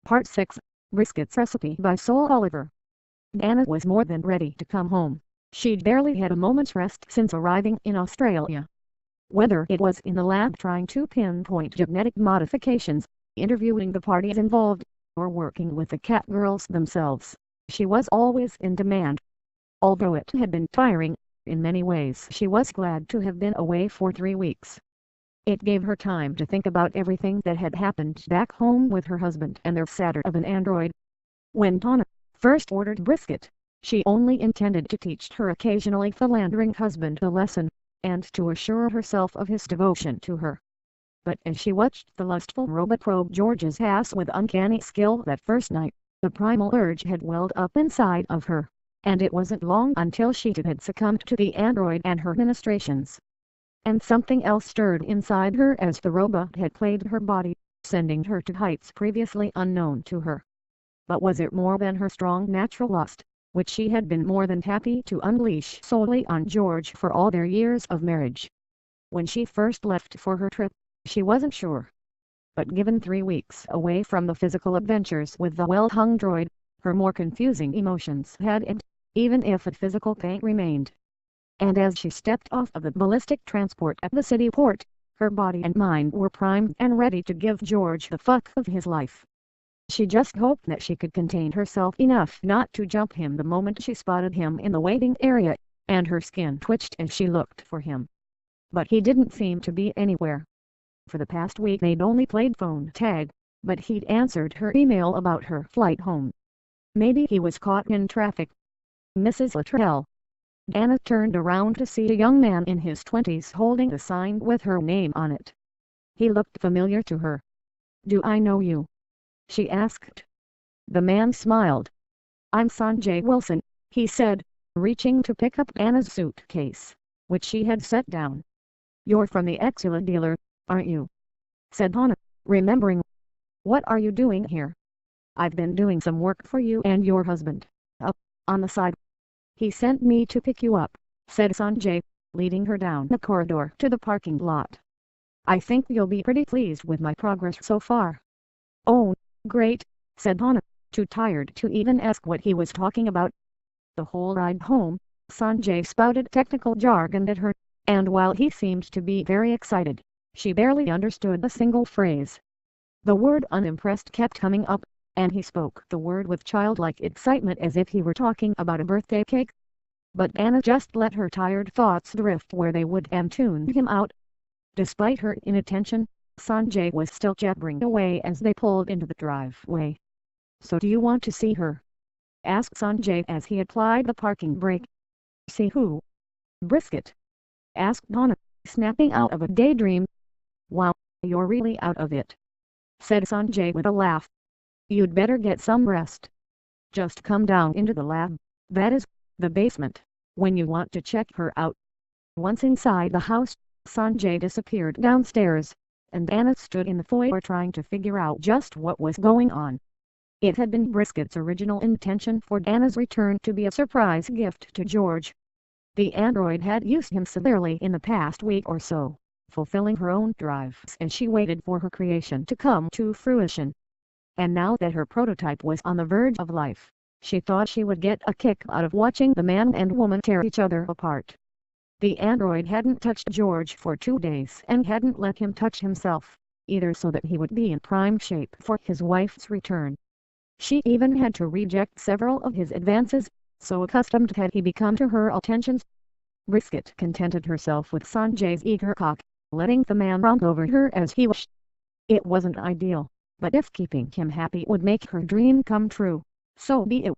Part 6, Brisket's Recipe by Sol Oliver. Anna was more than ready to come home. She'd barely had a moment's rest since arriving in Australia. Whether it was in the lab trying to pinpoint genetic modifications, interviewing the parties involved, or working with the cat girls themselves, she was always in demand. Although it had been tiring, in many ways she was glad to have been away for 3 weeks. It gave her time to think about everything that had happened back home with her husband and their satyr of an android. When Donna first ordered brisket, she only intended to teach her occasionally philandering husband a lesson, and to assure herself of his devotion to her. But as she watched the lustful robot probe George's ass with uncanny skill that first night, the primal urge had welled up inside of her, and it wasn't long until she had succumbed to the android and her ministrations. And something else stirred inside her as the robot had played her body, sending her to heights previously unknown to her. But was it more than her strong natural lust, which she had been more than happy to unleash solely on George for all their years of marriage? When she first left for her trip, she wasn't sure. But given 3 weeks away from the physical adventures with the well-hung droid, her more confusing emotions had ended, even if a physical pain remained. And as she stepped off of the ballistic transport at the city port, her body and mind were primed and ready to give George the fuck of his life. She just hoped that she could contain herself enough not to jump him the moment she spotted him in the waiting area, and her skin twitched as she looked for him. But he didn't seem to be anywhere. For the past week they'd only played phone tag, but he'd answered her email about her flight home. Maybe he was caught in traffic. Mrs. Luttrell. Anna turned around to see a young man in his 20s holding a sign with her name on it. He looked familiar to her. "Do I know you?" she asked. The man smiled. "I'm Sanjay Wilson," he said, reaching to pick up Anna's suitcase, which she had set down. "You're from the Exula dealer, aren't you?" said Anna, remembering. "What are you doing here?" "I've been doing some work for you and your husband, up on the side." "He sent me to pick you up," said Sanjay, leading her down the corridor to the parking lot. "I think you'll be pretty pleased with my progress so far." "Oh, great," said Anna, too tired to even ask what he was talking about. The whole ride home, Sanjay spouted technical jargon at her, and while he seemed to be very excited, she barely understood a single phrase. The word unimpressed kept coming up, and he spoke the word with childlike excitement as if he were talking about a birthday cake. But Anna just let her tired thoughts drift where they would and tuned him out. Despite her inattention, Sanjay was still jabbering away as they pulled into the driveway. "So do you want to see her?" asked Sanjay as he applied the parking brake. "See who?" "Brisket," asked Donna, snapping out of a daydream. "Wow, you're really out of it," said Sanjay with a laugh. "You'd better get some rest. Just come down into the lab, that is, the basement, when you want to check her out." Once inside the house, Sanjay disappeared downstairs, and Anna stood in the foyer trying to figure out just what was going on. It had been Brisket's original intention for Anna's return to be a surprise gift to George. The android had used him severely in the past week or so, fulfilling her own drives as she waited for her creation to come to fruition. And now that her prototype was on the verge of life, she thought she would get a kick out of watching the man and woman tear each other apart. The android hadn't touched George for 2 days and hadn't let him touch himself, either, so that he would be in prime shape for his wife's return. She even had to reject several of his advances, so accustomed had he become to her attentions. Brisket contented herself with Sanjay's eager cock, letting the man romp over her as he wished. It wasn't ideal, but if keeping him happy would make her dream come true, so be it.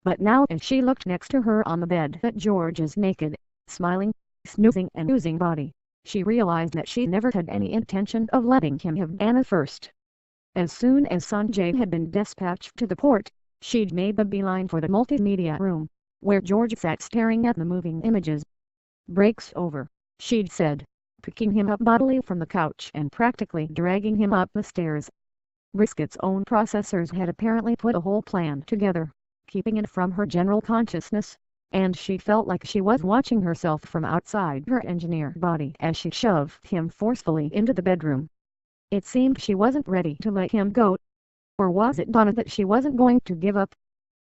But now as she looked next to her on the bed at George's naked, smiling, snoozing and oozing body, she realized that she never had any intention of letting him have Anna first. As soon as Sanjay had been dispatched to the port, she'd made the beeline for the multimedia room, where George sat staring at the moving images. "Break's over," she'd said, picking him up bodily from the couch and practically dragging him up the stairs. Brisket's own processors had apparently put a whole plan together, keeping it from her general consciousness, and she felt like she was watching herself from outside her engineer body as she shoved him forcefully into the bedroom. It seemed she wasn't ready to let him go. Or was it Donna that she wasn't going to give up?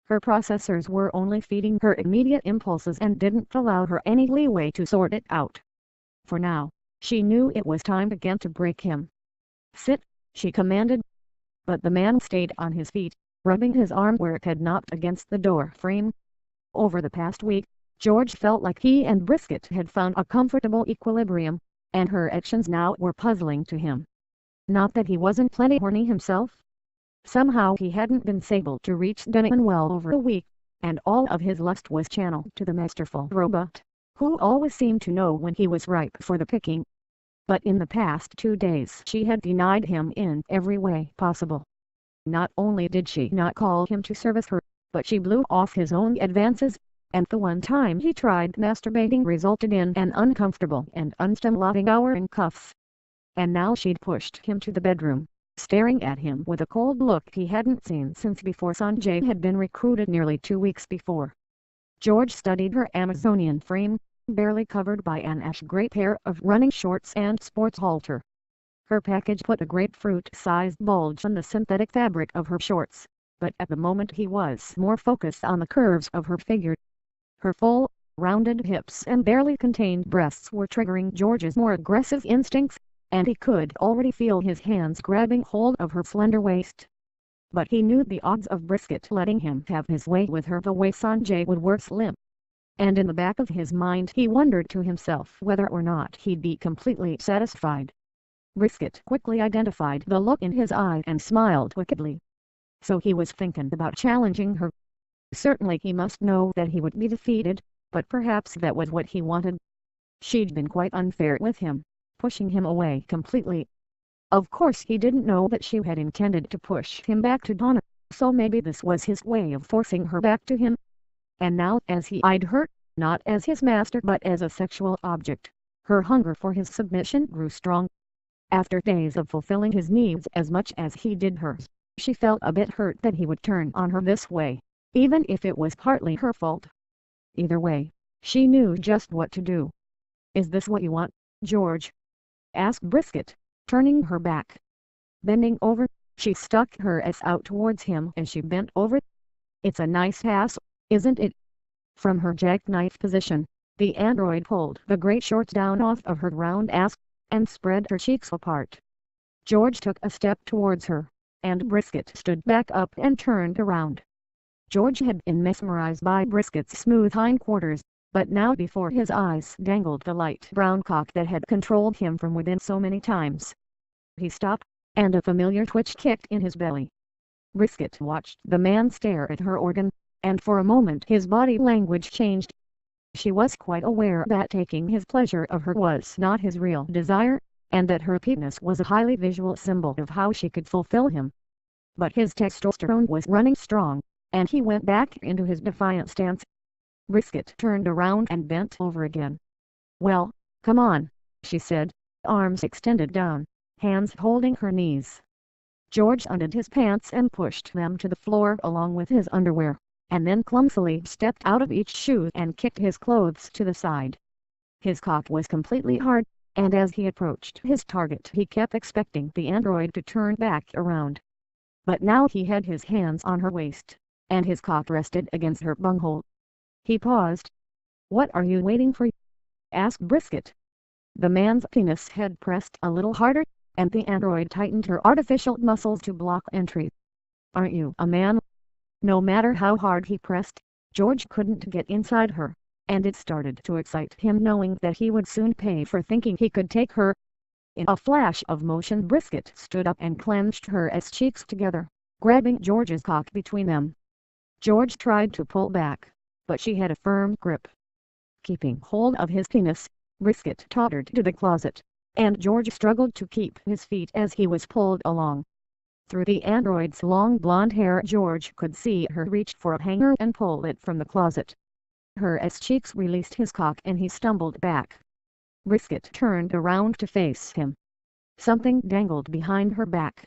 Her processors were only feeding her immediate impulses and didn't allow her any leeway to sort it out. For now, she knew it was time again to break him. "Sit," she commanded. But the man stayed on his feet, rubbing his arm where it had knocked against the door frame. Over the past week, George felt like he and Brisket had found a comfortable equilibrium, and her actions now were puzzling to him. Not that he wasn't plenty horny himself. Somehow he hadn't been able to reach Donna in well over a week, and all of his lust was channeled to the masterful robot, who always seemed to know when he was ripe for the picking. But in the past 2 days she had denied him in every way possible. Not only did she not call him to service her, but she blew off his own advances, and the one time he tried masturbating resulted in an uncomfortable and unstimulating hour in cuffs. And now she'd pushed him to the bedroom, staring at him with a cold look he hadn't seen since before Sanjay had been recruited nearly 2 weeks before. George studied her Amazonian frame, barely covered by an ash-gray pair of running shorts and sports halter. Her package put a grapefruit-sized bulge on the synthetic fabric of her shorts, but at the moment he was more focused on the curves of her figure. Her full, rounded hips and barely contained breasts were triggering George's more aggressive instincts, and he could already feel his hands grabbing hold of her slender waist. But he knew the odds of Brisket letting him have his way with her the way Sanjay would were slim. And in the back of his mind he wondered to himself whether or not he'd be completely satisfied. Brisket quickly identified the look in his eye and smiled wickedly. So he was thinking about challenging her. Certainly he must know that he would be defeated, but perhaps that was what he wanted. She'd been quite unfair with him, pushing him away completely. Of course he didn't know that she had intended to push him back to Donna, so maybe this was his way of forcing her back to him. And now as he eyed her, not as his master but as a sexual object, her hunger for his submission grew strong. After days of fulfilling his needs as much as he did hers, she felt a bit hurt that he would turn on her this way, even if it was partly her fault. Either way, she knew just what to do. "Is this what you want, George?" asked Brisket, turning her back. Bending over, she stuck her ass out towards him as she bent over. "It's a nice ass, isn't it?" From her jackknife position, the android pulled the great shorts down off of her round ass, and spread her cheeks apart. George took a step towards her, and Brisket stood back up and turned around. George had been mesmerized by Brisket's smooth hindquarters, but now before his eyes dangled the light brown cock that had controlled him from within so many times. He stopped, and a familiar twitch kicked in his belly. Brisket watched the man stare at her organ, and for a moment his body language changed. She was quite aware that taking his pleasure of her was not his real desire, and that her penis was a highly visual symbol of how she could fulfill him. But his testosterone was running strong, and he went back into his defiant stance. Brisket turned around and bent over again. "Well, come on," she said, arms extended down, hands holding her knees. George undid his pants and pushed them to the floor along with his underwear, and then clumsily stepped out of each shoe and kicked his clothes to the side. His cock was completely hard, and as he approached his target he kept expecting the android to turn back around. But now he had his hands on her waist, and his cock rested against her bunghole. He paused. "What are you waiting for?" asked Brisket. The man's penis had pressed a little harder, and the android tightened her artificial muscles to block entry. "Aren't you a man?" No matter how hard he pressed, George couldn't get inside her, and it started to excite him knowing that he would soon pay for thinking he could take her. In a flash of motion Brisket stood up and clenched her ass cheeks together, grabbing George's cock between them. George tried to pull back, but she had a firm grip. Keeping hold of his penis, Brisket tottered to the closet, and George struggled to keep his feet as he was pulled along. Through the android's long blonde hair George could see her reach for a hanger and pull it from the closet. Her ass cheeks released his cock and he stumbled back. Brisket turned around to face him. Something dangled behind her back.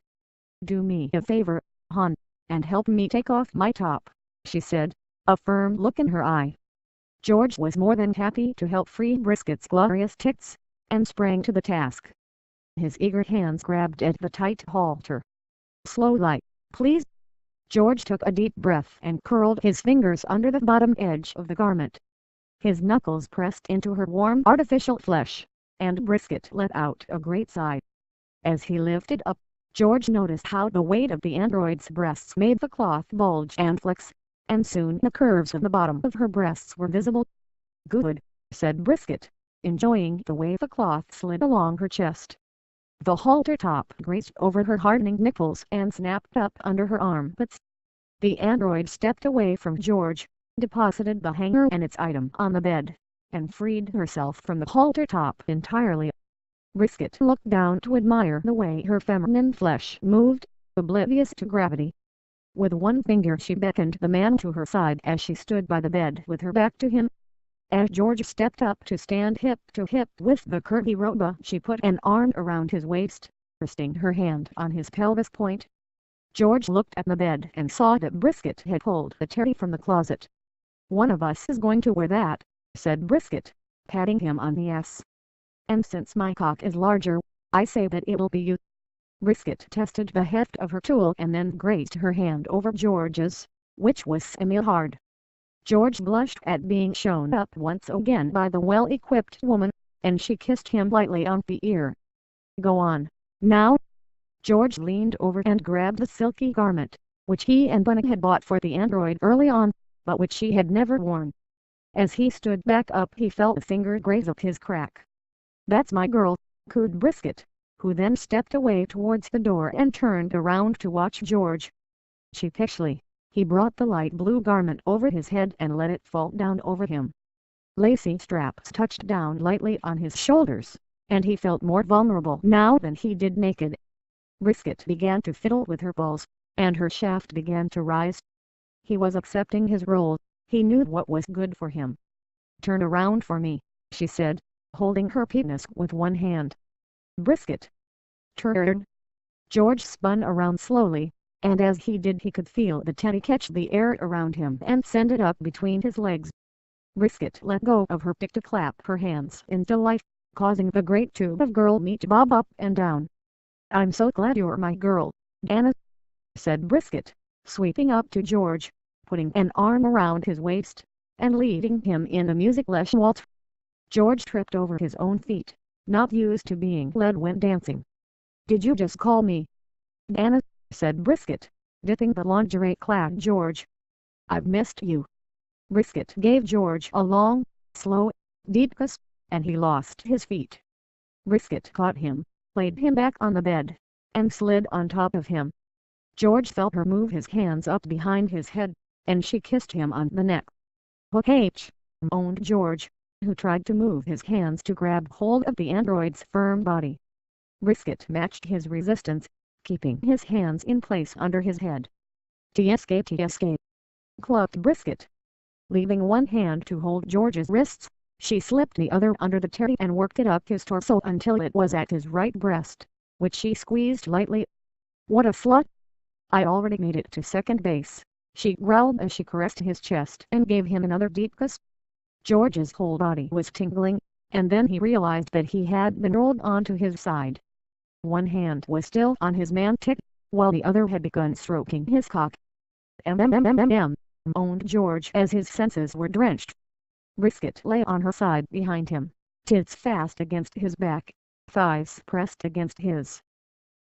"Do me a favor, hon, and help me take off my top," she said, a firm look in her eye. George was more than happy to help free Brisket's glorious tits, and sprang to the task. His eager hands grabbed at the tight halter. "Slow like, please." George took a deep breath and curled his fingers under the bottom edge of the garment. His knuckles pressed into her warm artificial flesh, and Brisket let out a great sigh. As he lifted up, George noticed how the weight of the android's breasts made the cloth bulge and flex, and soon the curves of the bottom of her breasts were visible. "Good," said Brisket, enjoying the way the cloth slid along her chest. The halter top grazed over her hardening nipples and snapped up under her armpits. The android stepped away from George, deposited the hanger and its item on the bed, and freed herself from the halter top entirely. Brisket looked down to admire the way her feminine flesh moved, oblivious to gravity. With one finger she beckoned the man to her side as she stood by the bed with her back to him. As George stepped up to stand hip to hip with the curvy robot, she put an arm around his waist, resting her hand on his pelvis point. George looked at the bed and saw that Brisket had pulled the teddy from the closet. "One of us is going to wear that," said Brisket, patting him on the ass. "And since my cock is larger, I say that it'll be you." Brisket tested the heft of her tool and then grazed her hand over George's, which was semi-hard. George blushed at being shown up once again by the well-equipped woman, and she kissed him lightly on the ear. "Go on, now." George leaned over and grabbed the silky garment, which he and Bunny had bought for the android early on, but which she had never worn. As he stood back up he felt a finger graze up his crack. "That's my girl," cooed Brisket, who then stepped away towards the door and turned around to watch George. Sheepishly, he brought the light blue garment over his head and let it fall down over him. Lacy straps touched down lightly on his shoulders, and he felt more vulnerable now than he did naked. Brisket began to fiddle with her balls, and her shaft began to rise. He was accepting his role. He knew what was good for him. "Turn around for me," she said, holding her penis with one hand. Brisket turned. George spun around slowly, and as he did he could feel the teddy catch the air around him and send it up between his legs. Brisket let go of her pick to clap her hands in delight, causing the great tube of girl meat to bob up and down. "I'm so glad you're my girl, Anna," said Brisket, sweeping up to George, putting an arm around his waist, and leading him in a music-less waltz. George tripped over his own feet, not used to being led when dancing. "Did you just call me Anna?" said Brisket, dipping the lingerie-clad George. "I've missed you." Brisket gave George a long, slow, deep kiss, and he lost his feet. Brisket caught him, laid him back on the bed, and slid on top of him. George felt her move his hands up behind his head, and she kissed him on the neck. "Okay," moaned George, who tried to move his hands to grab hold of the android's firm body. Brisket matched his resistance, keeping his hands in place under his head. "Escape," clucked Brisket. Leaving one hand to hold George's wrists, she slipped the other under the teddy and worked it up his torso until it was at his right breast, which she squeezed lightly. "What a slut! I already made it to second base," she growled as she caressed his chest and gave him another deep kiss. George's whole body was tingling, and then he realized that he had been rolled onto his side. One hand was still on his man-tick, while the other had begun stroking his cock. Moaned George as his senses were drenched. Brisket lay on her side behind him, tits fast against his back, thighs pressed against his.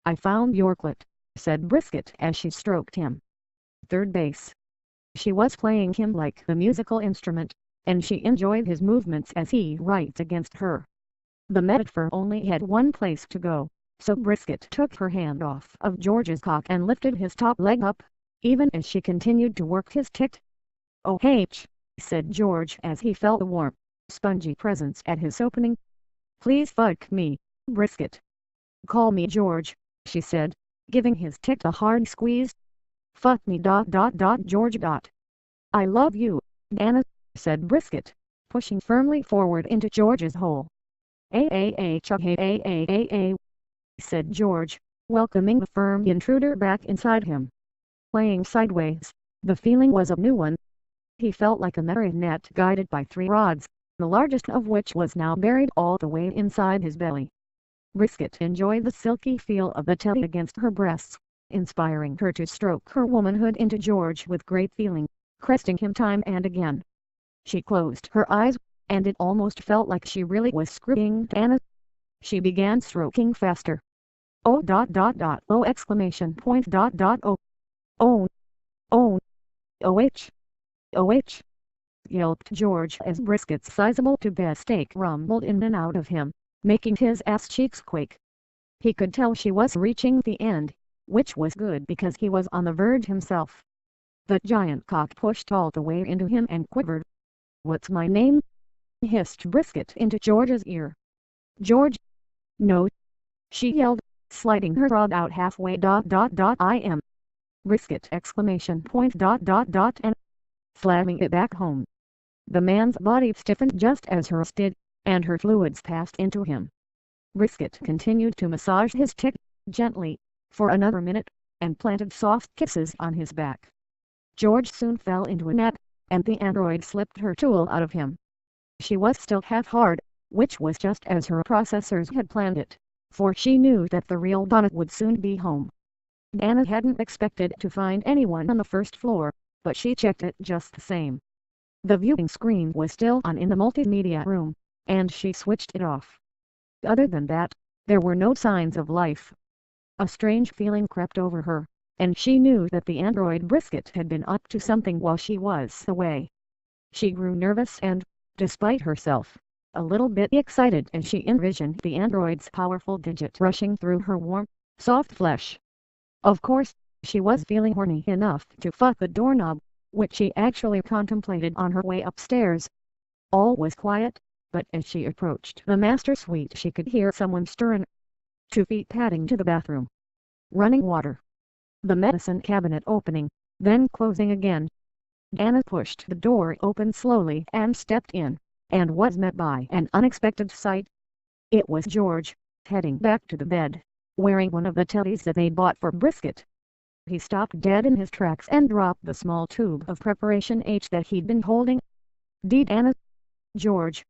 "I found your clit," said Brisket as she stroked him. Third base. She was playing him like a musical instrument, and she enjoyed his movements as he right against her. The metaphor only had one place to go, so Brisket took her hand off of George's cock and lifted his top leg up, even as she continued to work his tit. "Oh H," said George as he felt the warm, spongy presence at his opening. "Please fuck me, Brisket." "Call me George," she said, giving his tit a hard squeeze. "Fuck me ... George ... I love you, Anna," said Brisket, pushing firmly forward into George's hole. Said George, welcoming the firm intruder back inside him. Playing sideways, the feeling was a new one. He felt like a marionette guided by three rods, the largest of which was now buried all the way inside his belly. Brisket enjoyed the silky feel of the teddy against her breasts, inspiring her to stroke her womanhood into George with great feeling, caressing him time and again. She closed her eyes, and it almost felt like she really was screaming Anna. She began stroking faster. Oh dot dot dot oh exclamation point dot dot oh. Oh. Oh. Oh. Yelped George as Brisket's sizable two-bed steak rumbled in and out of him, making his ass cheeks quake. He could tell she was reaching the end, which was good because he was on the verge himself. The giant cock pushed all the way into him and quivered. "What's my name?" hissed Brisket into George's ear. "George." "No," she yelled, sliding her rod out halfway dot dot dot I am. Brisket exclamation point dot dot dot and slamming it back home. The man's body stiffened just as hers did, and her fluids passed into him. Brisket continued to massage his tit, gently, for another minute, and planted soft kisses on his back. George soon fell into a nap, and the android slipped her tool out of him. She was still half hard, which was just as her processors had planned it, for she knew that the real Donna would soon be home. Anna hadn't expected to find anyone on the first floor, but she checked it just the same. The viewing screen was still on in the multimedia room, and she switched it off. Other than that, there were no signs of life. A strange feeling crept over her, and she knew that the android Brisket had been up to something while she was away. She grew nervous and, despite herself, a little bit excited as she envisioned the android's powerful digit rushing through her warm, soft flesh. Of course, she was feeling horny enough to fuck the doorknob, which she actually contemplated on her way upstairs. All was quiet, but as she approached the master suite she could hear someone stirring. 2 feet padding to the bathroom. Running water. The medicine cabinet opening, then closing again. Anna pushed the door open slowly and stepped in, and was met by an unexpected sight. It was George, heading back to the bed, wearing one of the teddies that they'd bought for Brisket. He stopped dead in his tracks and dropped the small tube of preparation H that he'd been holding. "Deed Anna." "George."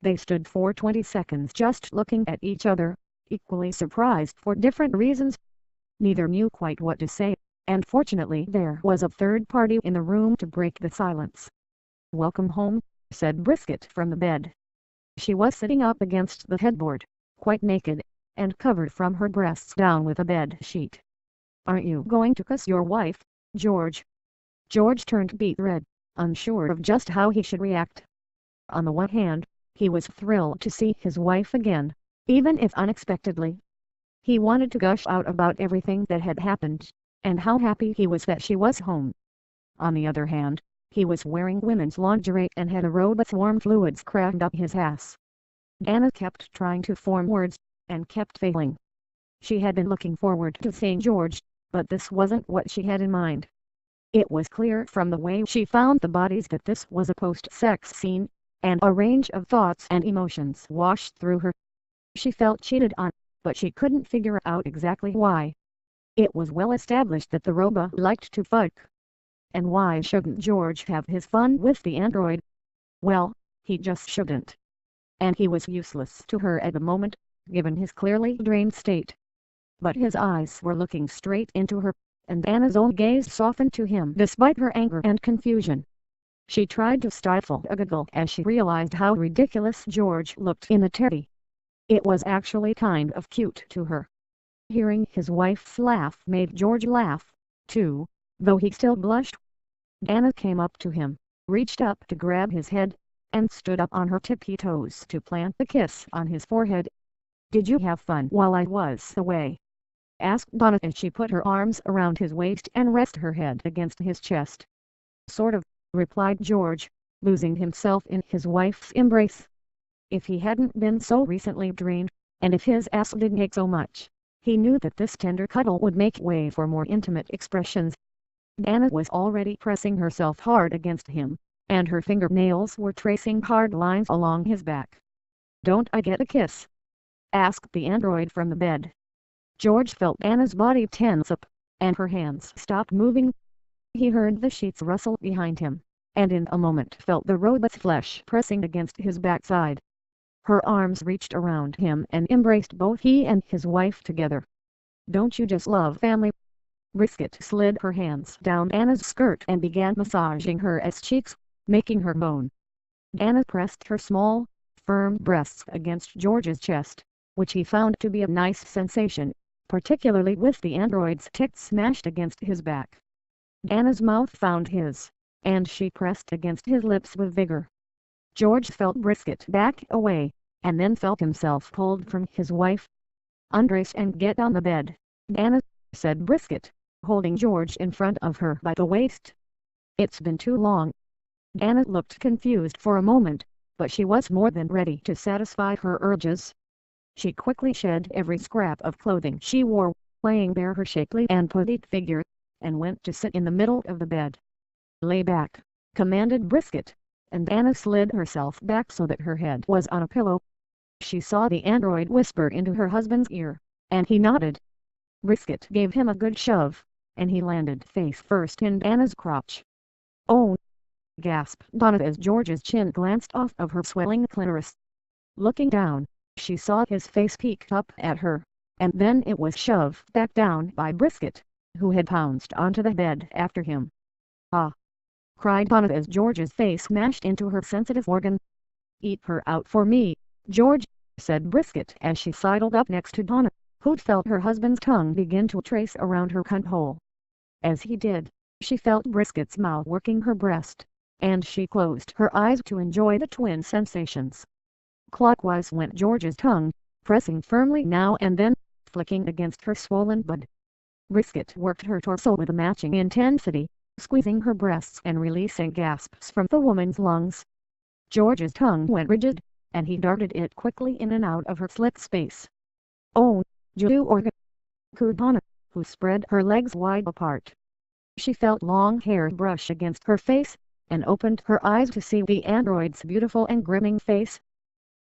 They stood for 20 seconds just looking at each other, equally surprised for different reasons. Neither knew quite what to say, and fortunately there was a third party in the room to break the silence. "Welcome home," said Brisket from the bed. She was sitting up against the headboard, quite naked, and covered from her breasts down with a bed sheet. "Aren't you going to kiss your wife, George?" George turned beet red, unsure of just how he should react. On the one hand, he was thrilled to see his wife again, even if unexpectedly. He wanted to gush out about everything that had happened, and how happy he was that she was home. On the other hand, he was wearing women's lingerie and had a robe of warm fluids crammed up his ass. Anna kept trying to form words, and kept failing. She had been looking forward to seeing George, but this wasn't what she had in mind. It was clear from the way she found the bodies that this was a post-sex scene, and a range of thoughts and emotions washed through her. She felt cheated on, but she couldn't figure out exactly why. It was well established that the robot liked to fuck. And why shouldn't George have his fun with the android? Well, he just shouldn't. And he was useless to her at the moment, given his clearly drained state. But his eyes were looking straight into her, and Anna's own gaze softened to him despite her anger and confusion. She tried to stifle a giggle as she realized how ridiculous George looked in the teddy. It was actually kind of cute to her. Hearing his wife's laugh made George laugh, too, though he still blushed. Anna came up to him, reached up to grab his head, and stood up on her tippy toes to plant the kiss on his forehead. "Did you have fun while I was away?" asked Donna as she put her arms around his waist and rested her head against his chest. "Sort of," replied George, losing himself in his wife's embrace. If he hadn't been so recently drained, and if his ass didn't ache so much, he knew that this tender cuddle would make way for more intimate expressions. Anna was already pressing herself hard against him, and her fingernails were tracing hard lines along his back. "Don't I get a kiss?" asked the android from the bed. George felt Anna's body tense up, and her hands stopped moving. He heard the sheets rustle behind him, and in a moment felt the robot's flesh pressing against his backside. Her arms reached around him and embraced both he and his wife together. "Don't you just love family?" Brisket slid her hands down Anna's skirt and began massaging her cheeks, making her moan. Anna pressed her small, firm breasts against George's chest, which he found to be a nice sensation, particularly with the android's tits smashed against his back. Anna's mouth found his, and she pressed against his lips with vigor. George felt Brisket back away, and then felt himself pulled from his wife. "Undress and get on the bed, Anna," said Brisket, holding George in front of her by the waist. "It's been too long." Anna looked confused for a moment, but she was more than ready to satisfy her urges. She quickly shed every scrap of clothing she wore, laying bare her shapely and petite figure, and went to sit in the middle of the bed. "Lay back," commanded Brisket, and Anna slid herself back so that her head was on a pillow. She saw the android whisper into her husband's ear, and he nodded. Brisket gave him a good shove, and he landed face first in Anna's crotch. "Oh!" gasped Donna as George's chin glanced off of her swelling clitoris. Looking down, she saw his face peek up at her, and then it was shoved back down by Brisket, who had pounced onto the bed after him. "Ah!" cried Donna as George's face smashed into her sensitive organ. "Eat her out for me, George," said Brisket as she sidled up next to Donna, who'd felt her husband's tongue begin to trace around her cunt hole. As he did, she felt Brisket's mouth working her breast, and she closed her eyes to enjoy the twin sensations. Clockwise went George's tongue, pressing firmly now and then, flicking against her swollen bud. Brisket worked her torso with a matching intensity, squeezing her breasts and releasing gasps from the woman's lungs. George's tongue went rigid, and he darted it quickly in and out of her slit space. "Oh, you organ!" cooed Donna, who spread her legs wide apart. She felt long hair brush against her face, and opened her eyes to see the android's beautiful and grinning face.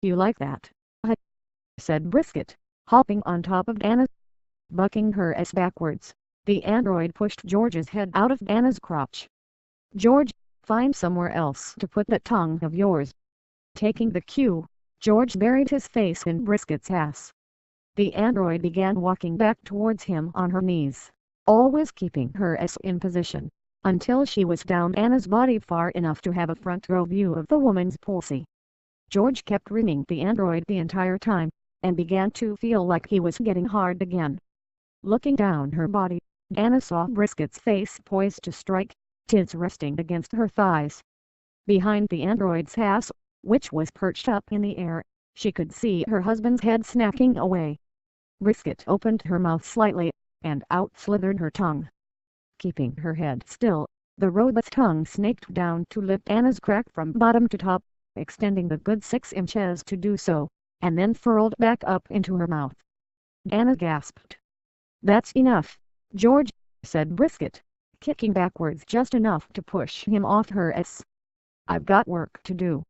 "You like that, huh?" said Brisket, hopping on top of Anna. Bucking her ass backwards, the android pushed George's head out of Anna's crotch. "George, find somewhere else to put that tongue of yours." Taking the cue, George buried his face in Brisket's ass. The android began walking back towards him on her knees, always keeping her ass in position, until she was down Anna's body far enough to have a front row view of the woman's pussy. George kept ringing the android the entire time, and began to feel like he was getting hard again. Looking down her body, Anna saw Brisket's face poised to strike, tits resting against her thighs. Behind the android's ass, which was perched up in the air, she could see her husband's head snacking away. Brisket opened her mouth slightly, and out slithered her tongue. Keeping her head still, the robot's tongue snaked down to lift Anna's crack from bottom to top, extending the good 6 inches to do so, and then furled back up into her mouth. Anna gasped. "That's enough, George," said Brisket, kicking backwards just enough to push him off her ass. "I've got work to do."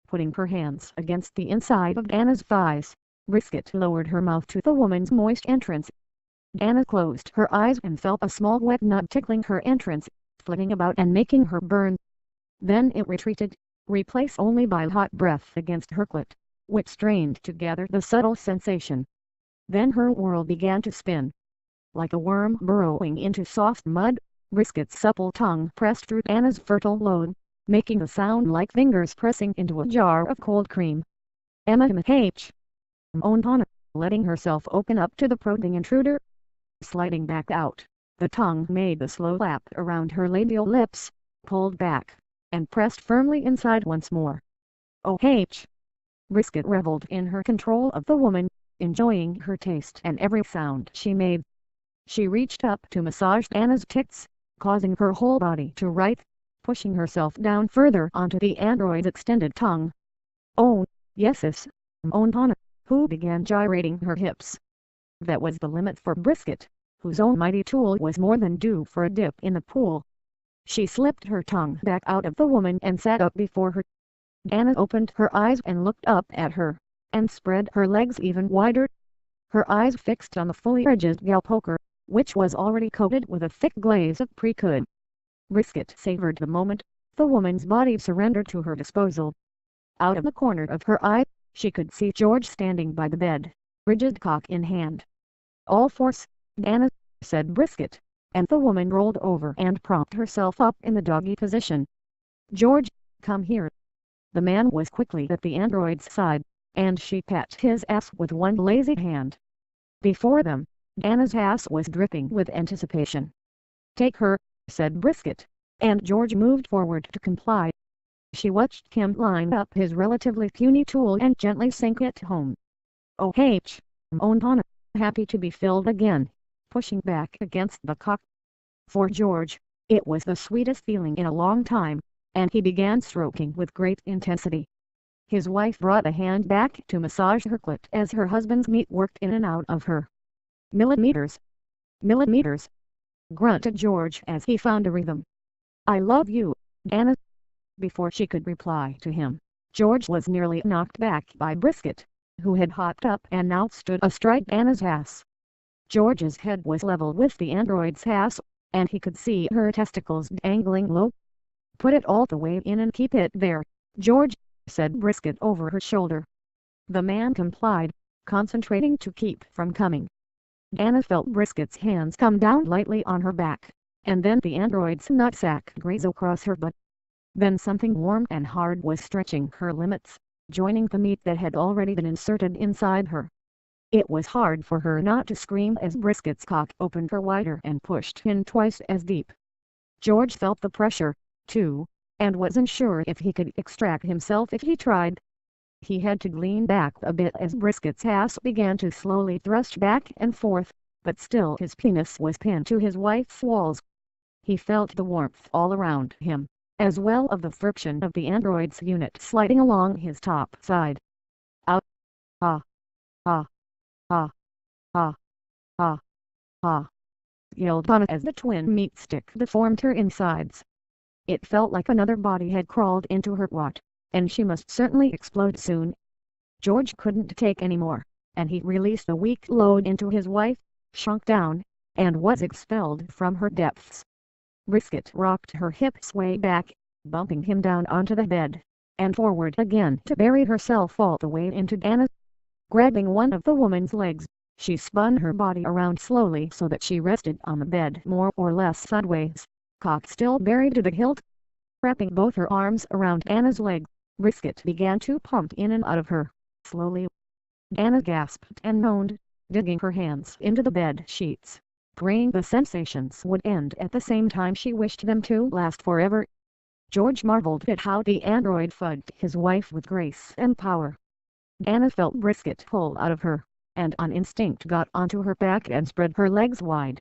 Putting her hands against the inside of Anna's thighs, Brisket lowered her mouth to the woman's moist entrance. Anna closed her eyes and felt a small wet nut tickling her entrance, flitting about and making her burn. Then it retreated, replaced only by hot breath against her clit, which strained to gather the subtle sensation. Then her world began to spin. Like a worm burrowing into soft mud, Brisket's supple tongue pressed through Anna's fertile lobe, making a sound like fingers pressing into a jar of cold cream. "MH!" moaned Donna, letting herself open up to the probing intruder. Sliding back out, the tongue made a slow lap around her labial lips, pulled back, and pressed firmly inside once more. "Oh!" Brisket reveled in her control of the woman, enjoying her taste and every sound she made. She reached up to massage Anna's tits, causing her whole body to writhe, pushing herself down further onto the android's extended tongue. "Oh, yes," moaned Donna, who began gyrating her hips. That was the limit for Brisket, whose own mighty tool was more than due for a dip in the pool. She slipped her tongue back out of the woman and sat up before her. Anna opened her eyes and looked up at her, and spread her legs even wider. Her eyes fixed on the fully ridged gal poker, which was already coated with a thick glaze of precud. Brisket savored the moment, the woman's body surrendered to her disposal. Out of the corner of her eye, she could see George standing by the bed, rigid cock in hand. "All force, Anna," said Brisket, and the woman rolled over and propped herself up in the doggy position. "George, come here." The man was quickly at the android's side, and she pat his ass with one lazy hand. Before them, Anna's ass was dripping with anticipation. "Take her," said Brisket, and George moved forward to comply. She watched him line up his relatively puny tool and gently sink it home. "Oh h!" moaned Donna, happy to be filled again, pushing back against the cock. For George, it was the sweetest feeling in a long time, and he began stroking with great intensity. His wife brought a hand back to massage her clit as her husband's meat worked in and out of her. "Millimeters! Millimeters!" grunted George as he found a rhythm. "I love you, Anna." Before she could reply to him, George was nearly knocked back by Brisket, who had hopped up and now stood astride Anna's ass. George's head was level with the android's ass, and he could see her testicles dangling low. "Put it all the way in and keep it there, George," said Brisket over her shoulder. The man complied, concentrating to keep from coming. Anna felt Brisket's hands come down lightly on her back, and then the android's nutsack graze across her butt. Then something warm and hard was stretching her limits, joining the meat that had already been inserted inside her. It was hard for her not to scream as Brisket's cock opened her wider and pushed in twice as deep. George felt the pressure, too, and wasn't sure if he could extract himself if he tried. He had to lean back a bit as Brisket's ass began to slowly thrust back and forth, but still his penis was pinned to his wife's walls. He felt the warmth all around him, as well as the friction of the android's unit sliding along his top side. "Out! Ha! Ha! Ha! Ha! Ha! Ha!" yelled Donna as the twin meat stick deformed her insides. It felt like another body had crawled into her wot, and she must certainly explode soon. George couldn't take any more, and he released a weak load into his wife, shrunk down, and was expelled from her depths. Brisket rocked her hips way back, bumping him down onto the bed, and forward again to bury herself all the way into Anna. Grabbing one of the woman's legs, she spun her body around slowly so that she rested on the bed more or less sideways, cock still buried to the hilt. Wrapping both her arms around Anna's leg, Brisket began to pump in and out of her, slowly. Anna gasped and moaned, digging her hands into the bed sheets, praying the sensations would end at the same time she wished them to last forever. George marveled at how the android fucked his wife with grace and power. Anna felt Brisket pull out of her, and on instinct got onto her back and spread her legs wide.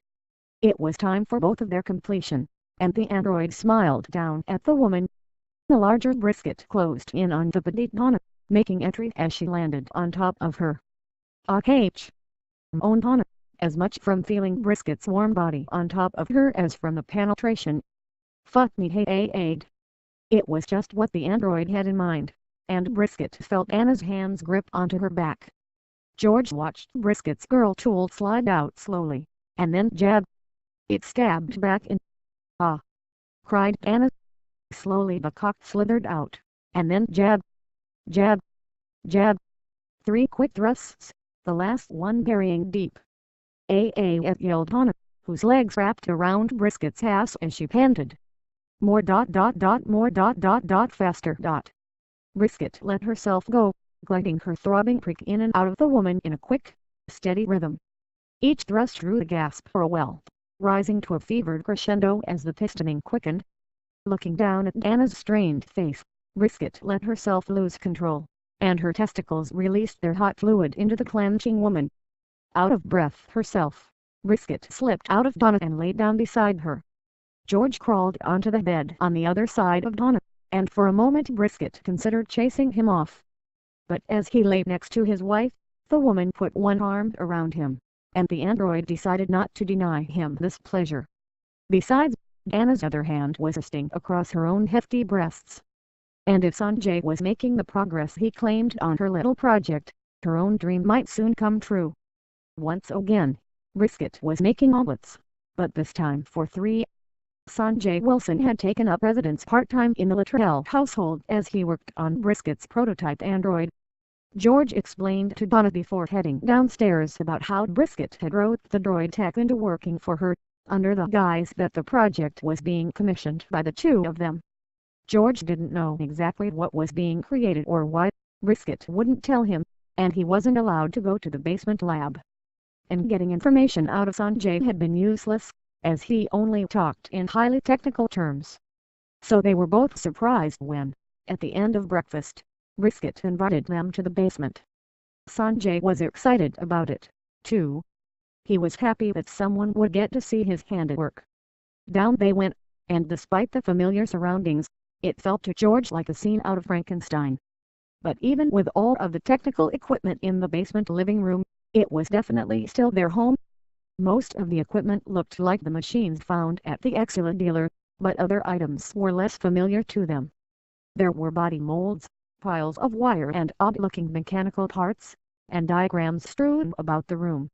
It was time for both of their completion, and the android smiled down at the woman. The larger Brisket closed in on the petite Donna, making entry as she landed on top of her. "Ah h!" moaned Donna, as much from feeling Brisket's warm body on top of her as from the penetration. "Fuck me hey. It was just what the android had in mind, and Brisket felt Anna's hands grip onto her back. George watched Brisket's girl tool slide out slowly, and then jab. It stabbed back in. "Ah!" cried Anna. Slowly the cock slithered out, and then jab, jab, jab. 3 quick thrusts, the last one burying deep. Yelled Donna, whose legs wrapped around Brisket's ass as she panted. More ... faster ... Brisket let herself go, gliding her throbbing prick in and out of the woman in a quick, steady rhythm. Each thrust drew a gasp or a whelp, rising to a fevered crescendo as the pistoning quickened. Looking down at Anna's strained face, Brisket let herself lose control, and her testicles released their hot fluid into the clenching woman. Out of breath herself, Brisket slipped out of Donna and lay down beside her. George crawled onto the bed on the other side of Donna, and for a moment Brisket considered chasing him off. But as he lay next to his wife, the woman put one arm around him, and the android decided not to deny him this pleasure. Besides, Anna's other hand was resting across her own hefty breasts. And if Sanjay was making the progress he claimed on her little project, her own dream might soon come true. Once again, Brisket was making omelets, but this time for 3. Sanjay Wilson had taken up residence part-time in the Luttrell household as he worked on Brisket's prototype android. George explained to Donna before heading downstairs about how Brisket had roped the droid tech into working for her, under the guise that the project was being commissioned by the two of them. George didn't know exactly what was being created or why. Brisket wouldn't tell him, and he wasn't allowed to go to the basement lab. And getting information out of Sanjay had been useless, as he only talked in highly technical terms. So they were both surprised when, at the end of breakfast, Brisket invited them to the basement. Sanjay was excited about it, too. He was happy that someone would get to see his handiwork. Down they went, and despite the familiar surroundings, it felt to George like a scene out of Frankenstein. But even with all of the technical equipment in the basement living room, it was definitely still their home. Most of the equipment looked like the machines found at the Exula dealer, but other items were less familiar to them. There were body molds, piles of wire and odd-looking mechanical parts, and diagrams strewn about the room.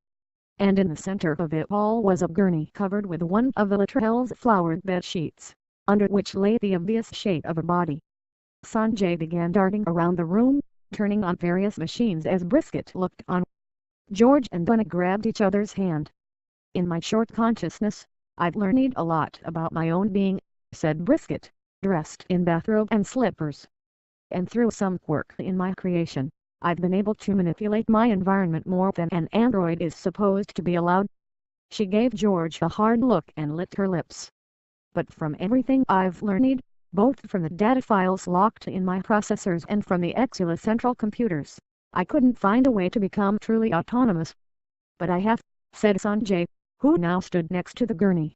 And in the center of it all was a gurney covered with one of the Littrell's flowered bed sheets, under which lay the obvious shape of a body. Sanjay began darting around the room, turning on various machines as Brisket looked on. George and Donna grabbed each other's hand. "In my short consciousness, I've learned a lot about my own being," said Brisket, dressed in bathrobe and slippers. "And through some quirk in my creation, I've been able to manipulate my environment more than an android is supposed to be allowed." She gave George a hard look and lit her lips. "But from everything I've learned, both from the data files locked in my processors and from the Exula central computers, I couldn't find a way to become truly autonomous." "But I have," said Sanjay, who now stood next to the gurney.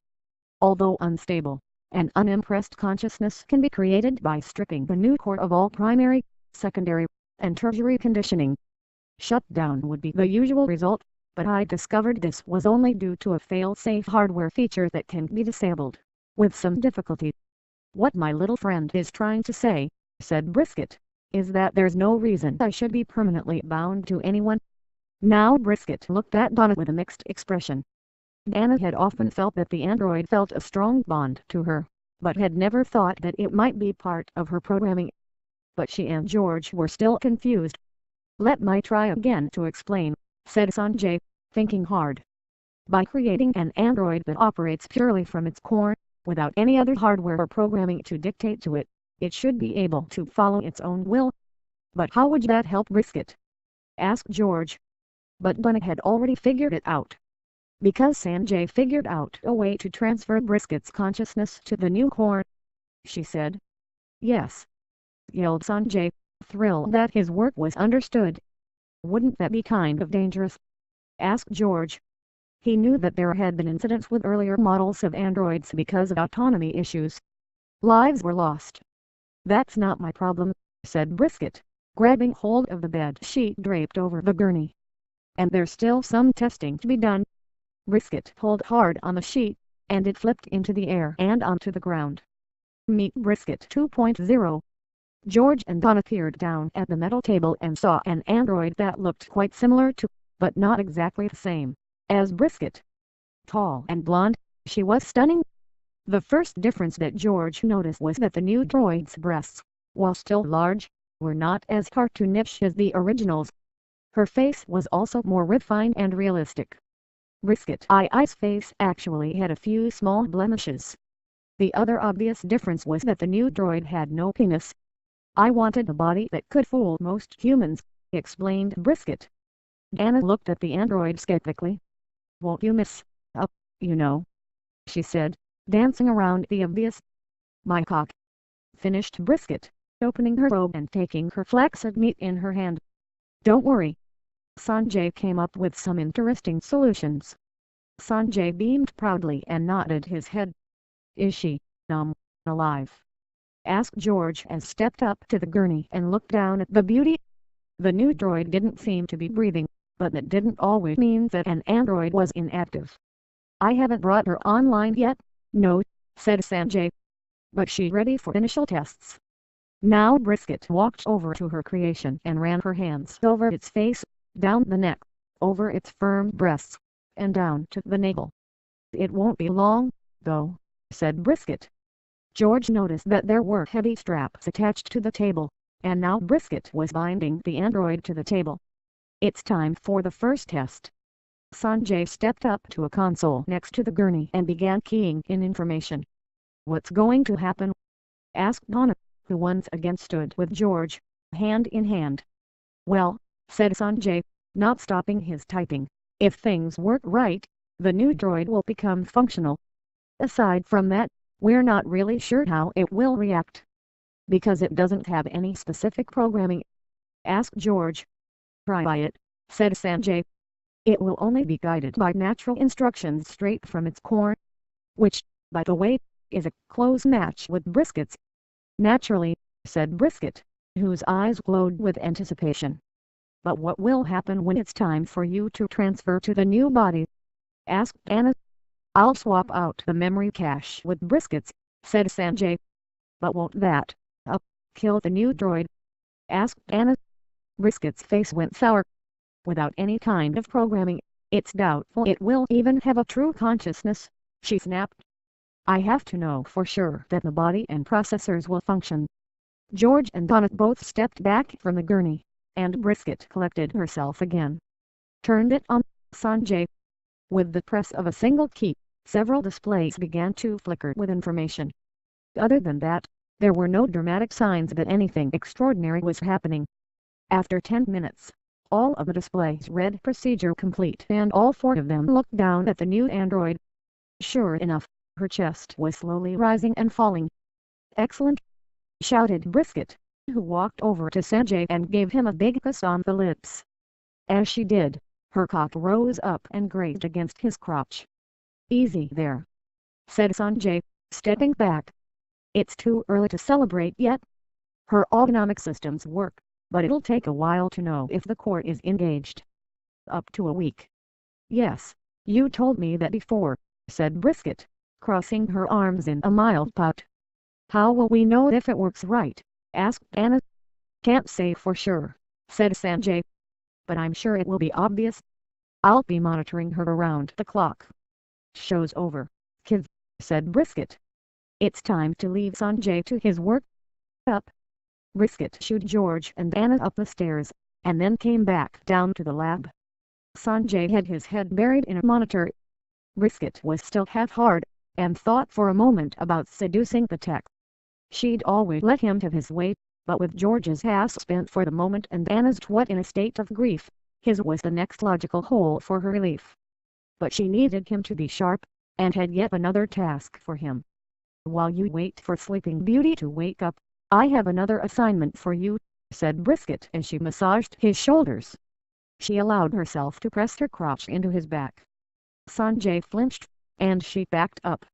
"Although unstable, an unimpressed consciousness can be created by stripping the new core of all primary, secondary, and tertiary conditioning. Shutdown would be the usual result, but I discovered this was only due to a fail-safe hardware feature that can be disabled, with some difficulty." "What my little friend is trying to say," said Brisket, "is that there's no reason I should be permanently bound to anyone." Now Brisket looked at Donna with a mixed expression. Donna had often felt that the android felt a strong bond to her, but had never thought that it might be part of her programming. But she and George were still confused. "Let me try again to explain," said Sanjay, thinking hard. "By creating an android that operates purely from its core, without any other hardware or programming to dictate to it, it should be able to follow its own will." "But how would that help Brisket?" asked George. But Donna had already figured it out. "Because Sanjay figured out a way to transfer Brisket's consciousness to the new core," she said. "Yes," yelled Sanjay, thrilled that his work was understood. "Wouldn't that be kind of dangerous?" asked George. He knew that there had been incidents with earlier models of androids because of autonomy issues. Lives were lost. "That's not my problem," said Brisket, grabbing hold of the bed sheet draped over the gurney. "And there's still some testing to be done." Brisket pulled hard on the sheet, and it flipped into the air and onto the ground. "Meet Brisket 2.0. George and Donna peered down at the metal table and saw an android that looked quite similar to, but not exactly the same, as Brisket. Tall and blonde, she was stunning. The first difference that George noticed was that the new droid's breasts, while still large, were not as cartoonish as the originals. Her face was also more refined and realistic. Brisket's face actually had a few small blemishes. The other obvious difference was that the new droid had no penis. "I wanted a body that could fool most humans," explained Brisket. Anna looked at the android skeptically. "Won't you miss up, you know?" she said, dancing around the obvious. "My cock," finished Brisket, opening her robe and taking her flaccid meat in her hand. "Don't worry." Sanjay came up with some interesting solutions. Sanjay beamed proudly and nodded his head. "Is she, alive?" asked George and stepped up to the gurney and looked down at the beauty. The new droid didn't seem to be breathing, but that didn't always mean that an android was inactive. "I haven't brought her online yet, no," said Sanjay. "But she's ready for initial tests." Now Brisket walked over to her creation and ran her hands over its face, down the neck, over its firm breasts, and down to the navel. "It won't be long, though," said Brisket. George noticed that there were heavy straps attached to the table, and now Brisket was binding the android to the table. "It's time for the first test." Sanjay stepped up to a console next to the gurney and began keying in information. "What's going to happen?" asked Donna, who once again stood with George, hand in hand. "Well," said Sanjay, not stopping his typing, "if things work right, the new droid will become functional. Aside from that, we're not really sure how it will react." "Because it doesn't have any specific programming?" asked George. "Try it," said Sanjay. "It will only be guided by natural instructions straight from its core. Which, by the way, is a close match with Brisket's." "Naturally," said Brisket, whose eyes glowed with anticipation. "But what will happen when it's time for you to transfer to the new body?" asked Anna. "I'll swap out the memory cache with Brisket's," said Sanjay. "But won't that kill the new droid?" asked Anna. Brisket's face went sour. "Without any kind of programming, it's doubtful it will even have a true consciousness," she snapped. "I have to know for sure that the body and processors will function." George and Donna both stepped back from the gurney, and Brisket collected herself again. "Turned it on, Sanjay." With the press of a single key, several displays began to flicker with information. Other than that, there were no dramatic signs that anything extraordinary was happening. After 10 minutes, all of the displays read "Procedure complete" and all 4 of them looked down at the new android. Sure enough, her chest was slowly rising and falling. "Excellent!" shouted Brisket, who walked over to Sanjay and gave him a big kiss on the lips. As she did, her cock rose up and grazed against his crotch. "Easy there," said Sanjay, stepping back. "It's too early to celebrate yet. Her autonomic systems work, but it'll take a while to know if the core is engaged." "Up to a week." "Yes, you told me that before," said Brisket, crossing her arms in a mild pout. "How will we know if it works right?" asked Anna. "Can't say for sure," said Sanjay. "But I'm sure it will be obvious. I'll be monitoring her around the clock." "Show's over, kids," said Brisket. "It's time to leave Sanjay to his work." Up. Brisket shooed George and Anna up the stairs, and then came back down to the lab. Sanjay had his head buried in a monitor. Brisket was still half-hard, and thought for a moment about seducing the tech. She'd always let him have his way, but with George's half spent for the moment and Anna's twat in a state of grief, his was the next logical hole for her relief. But she needed him to be sharp, and had yet another task for him. "While you wait for Sleeping Beauty to wake up, I have another assignment for you," said Brisket as she massaged his shoulders. She allowed herself to press her crotch into his back. Sanjay flinched, and she backed up.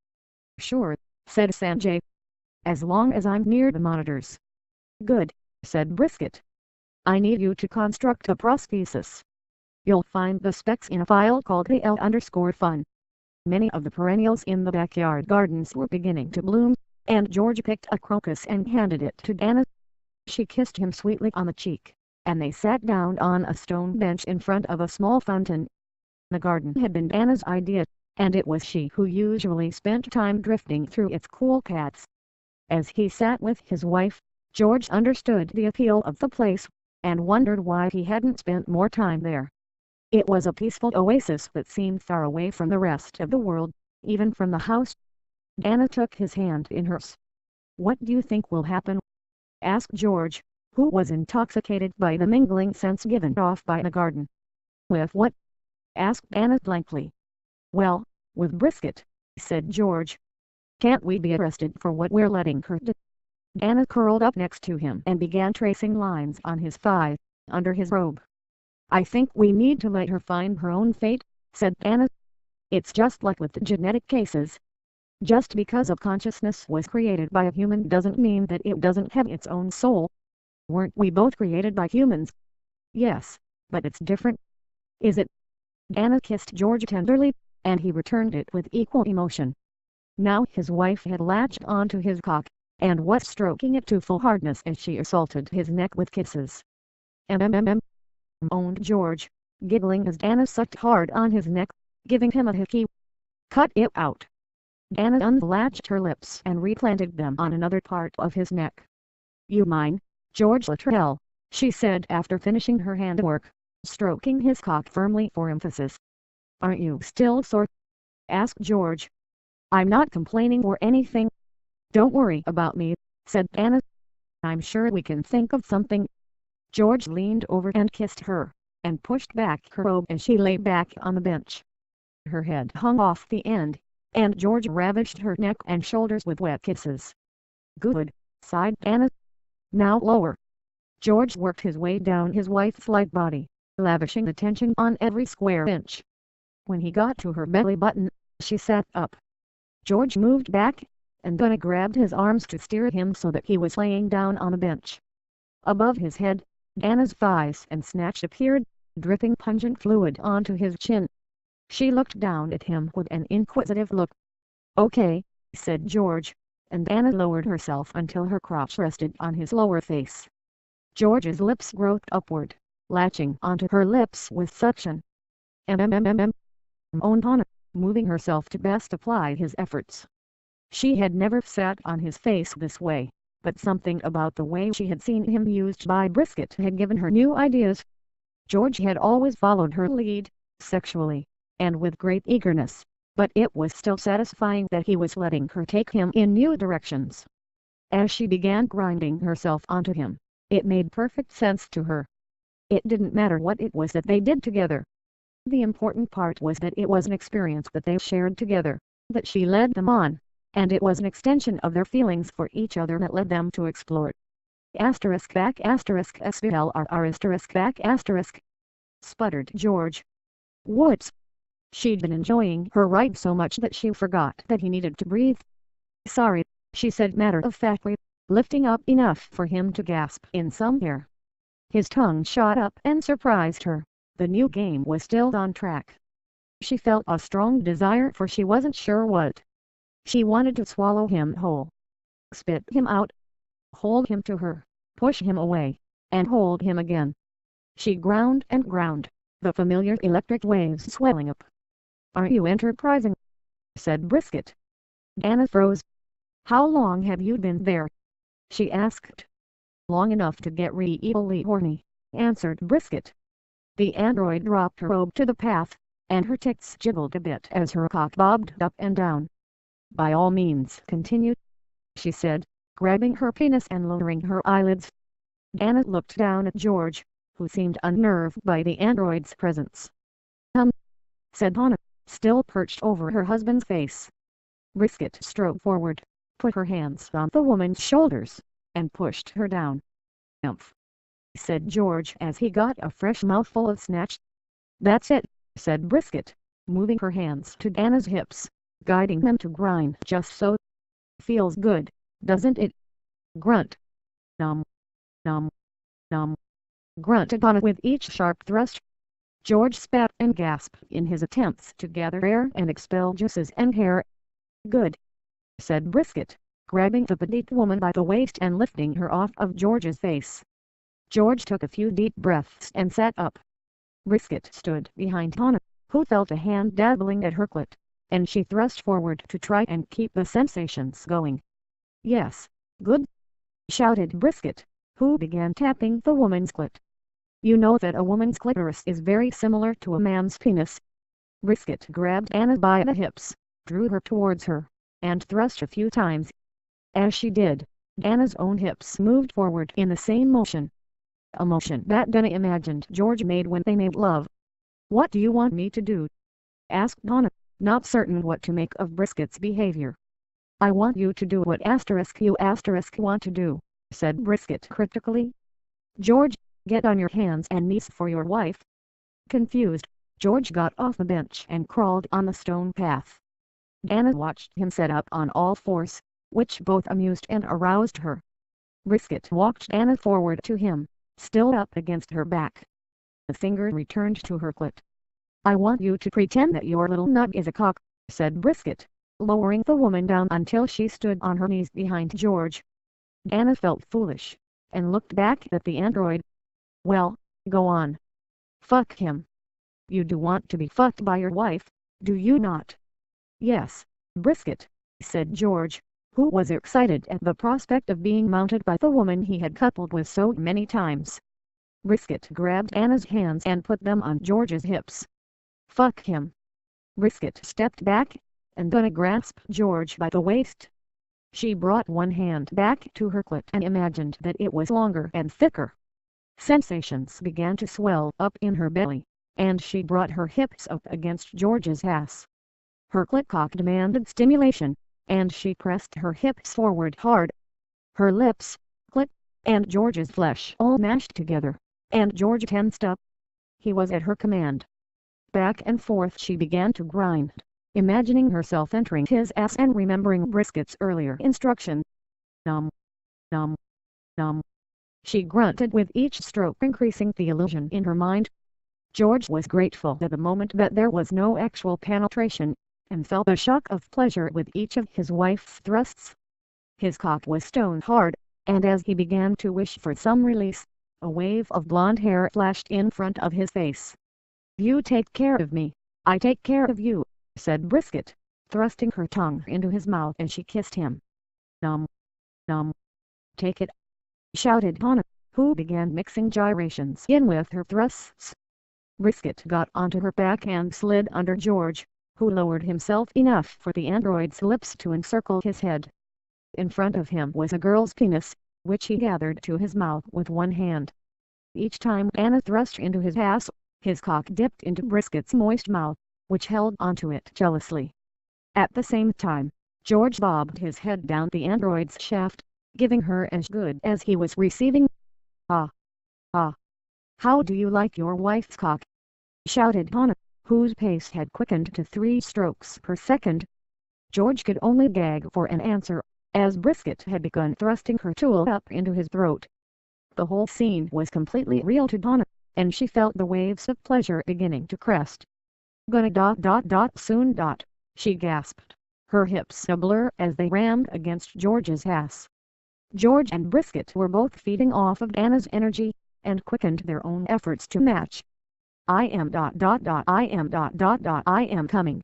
"Sure," said Sanjay. "As long as I'm near the monitors." "Good," said Brisket. "I need you to construct a prosthesis. You'll find the specs in a file called AL_fun. Many of the perennials in the backyard gardens were beginning to bloom, and George picked a crocus and handed it to Anna. She kissed him sweetly on the cheek, and they sat down on a stone bench in front of a small fountain. The garden had been Anna's idea, and it was she who usually spent time drifting through its cool cats. As he sat with his wife, George understood the appeal of the place, and wondered why he hadn't spent more time there. It was a peaceful oasis that seemed far away from the rest of the world, even from the house. Anna took his hand in hers. "What do you think will happen?" asked George, who was intoxicated by the mingling sense given off by the garden. "With what?" asked Anna blankly. "Well, with Brisket," said George. "Can't we be arrested for what we're letting her do?" Anna curled up next to him and began tracing lines on his thigh, under his robe. "I think we need to let her find her own fate," said Anna. "It's just like with the genetic cases. Just because a consciousness was created by a human doesn't mean that it doesn't have its own soul. Weren't we both created by humans?" "Yes, but it's different." "Is it?" Anna kissed George tenderly, and he returned it with equal emotion. Now his wife had latched onto his cock, and was stroking it to full hardness as she assaulted his neck with kisses. Moaned George, giggling as Anna sucked hard on his neck, giving him a hickey. "Cut it out." Anna unlatched her lips and replanted them on another part of his neck. "You mine, George Luttrell," she said after finishing her handwork, stroking his cock firmly for emphasis. "Aren't you still sore?" asked George. "I'm not complaining or anything. Don't worry about me," said Anna. "I'm sure we can think of something." George leaned over and kissed her, and pushed back her robe as she lay back on the bench. Her head hung off the end, and George ravished her neck and shoulders with wet kisses. "Good," sighed Anna. "Now lower." George worked his way down his wife's light body, lavishing attention on every square inch. When he got to her belly button, she sat up. George moved back, and Anna grabbed his arms to steer him so that he was laying down on the bench. Above his head, Anna's thighs and snatch appeared, dripping pungent fluid onto his chin. She looked down at him with an inquisitive look. "Okay," said George, and Anna lowered herself until her crotch rested on his lower face. George's lips groped upward, latching onto her lips with suction. Owned Anna, moving herself to best apply his efforts. She had never sat on his face this way, but something about the way she had seen him used by Brisket had given her new ideas. George had always followed her lead, sexually, and with great eagerness, but it was still satisfying that he was letting her take him in new directions. As she began grinding herself onto him, it made perfect sense to her. It didn't matter what it was that they did together. The important part was that it was an experience that they shared together, that she led them on, and it was an extension of their feelings for each other that led them to explore. *SPLR**back**, sputtered George. "Whoops!" She'd been enjoying her ride so much that she forgot that he needed to breathe. "Sorry," she said matter-of-factly, lifting up enough for him to gasp in some air. His tongue shot up and surprised her. The new game was still on track. She felt a strong desire for she wasn't sure what. She wanted to swallow him whole. Spit him out. Hold him to her, push him away, and hold him again. She ground and ground, the familiar electric waves swelling up. "Aren't you enterprising?" said Brisket. Anna froze. "How long have you been there?" she asked. "Long enough to get really horny," answered Brisket. The android dropped her robe to the path, and her tits jiggled a bit as her cock bobbed up and down. "By all means continue," she said, grabbing her penis and lowering her eyelids. Anna looked down at George, who seemed unnerved by the android's presence. Said Anna, still perched over her husband's face. Brisket strode forward, put her hands on the woman's shoulders, and pushed her down. "Umph," said George as he got a fresh mouthful of snatch. "That's it," said Brisket, moving her hands to Anna's hips, guiding them to grind just so. "Feels good, doesn't it?" Grunt. "Nom, nom, nom," grunted Anna with each sharp thrust. George spat and gasped in his attempts to gather air and expel juices and hair. "Good," said Brisket, grabbing the petite woman by the waist and lifting her off of George's face. George took a few deep breaths and sat up. Brisket stood behind Anna, who felt a hand dabbling at her clit, and she thrust forward to try and keep the sensations going. "Yes, good," shouted Brisket, who began tapping the woman's clit. "You know that a woman's clitoris is very similar to a man's penis." Brisket grabbed Anna by the hips, drew her towards her, and thrust a few times. As she did, Anna's own hips moved forward in the same motion. A motion that Anna imagined George made when they made love. "What do you want me to do?" asked Anna, not certain what to make of Brisket's behavior. "I want you to do what you want to do," said Brisket critically. "George, get on your hands and knees for your wife." Confused, George got off the bench and crawled on the stone path. Anna watched him set up on all fours, which both amused and aroused her. Brisket walked Anna forward to him, still up against her back. The finger returned to her clit. "I want you to pretend that your little nut is a cock," said Brisket, lowering the woman down until she stood on her knees behind George. Anna felt foolish, and looked back at the android. "Well, go on. Fuck him. You do want to be fucked by your wife, do you not?" "Yes, Brisket," said George, who was excited at the prospect of being mounted by the woman he had coupled with so many times. Brisket grabbed Anna's hands and put them on George's hips. "Fuck him. Brisket stepped back, and Donna grasped George by the waist. She brought one hand back to her clit and imagined that it was longer and thicker. Sensations began to swell up in her belly, and she brought her hips up against George's ass. Her clit cock demanded stimulation, and she pressed her hips forward hard. Her lips, clit, and George's flesh all mashed together, and George tensed up. He was at her command. Back and forth she began to grind, imagining herself entering his ass and remembering Brisket's earlier instruction. Nom, nom, nom. She grunted with each stroke, increasing the illusion in her mind. George was grateful at the moment that there was no actual penetration, and felt a shock of pleasure with each of his wife's thrusts. His cock was stone hard, and as he began to wish for some release, a wave of blonde hair flashed in front of his face. "You take care of me, I take care of you," said Brisket, thrusting her tongue into his mouth as she kissed him. "Nom, nom, take it," shouted Donna, who began mixing gyrations in with her thrusts. Brisket got onto her back and slid under George, who lowered himself enough for the android's lips to encircle his head. In front of him was a girl's penis, which he gathered to his mouth with one hand. Each time Anna thrust into his ass, his cock dipped into Brisket's moist mouth, which held onto it jealously. At the same time, George bobbed his head down the android's shaft, giving her as good as he was receiving. "Ah! Ah! How do you like your wife's cock?" shouted Donna, whose pace had quickened to 3 strokes per second. George could only gag for an answer, as Brisket had begun thrusting her tool up into his throat. The whole scene was completely real to Donna, and she felt the waves of pleasure beginning to crest. "Gonna soon," she gasped, her hips a blur as they rammed against George's ass. George and Brisket were both feeding off of Anna's energy, and quickened their own efforts to match. I am coming,"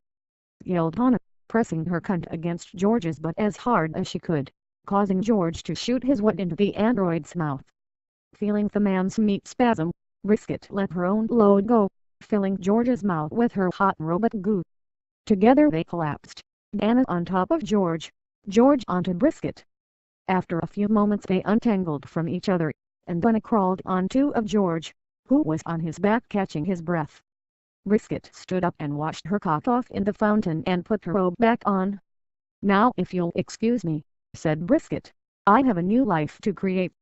yelled Donna, pressing her cunt against George's butt as hard as she could, causing George to shoot his wad into the android's mouth. Feeling the man's meat spasm, Brisket let her own load go, filling George's mouth with her hot robot goo. Together they collapsed, Anna on top of George, George onto Brisket. After a few moments they untangled from each other, and Donna crawled on two of George, who was on his back catching his breath. Brisket stood up and washed her cock off in the fountain and put her robe back on. "Now if you'll excuse me," said Brisket, "I have a new life to create."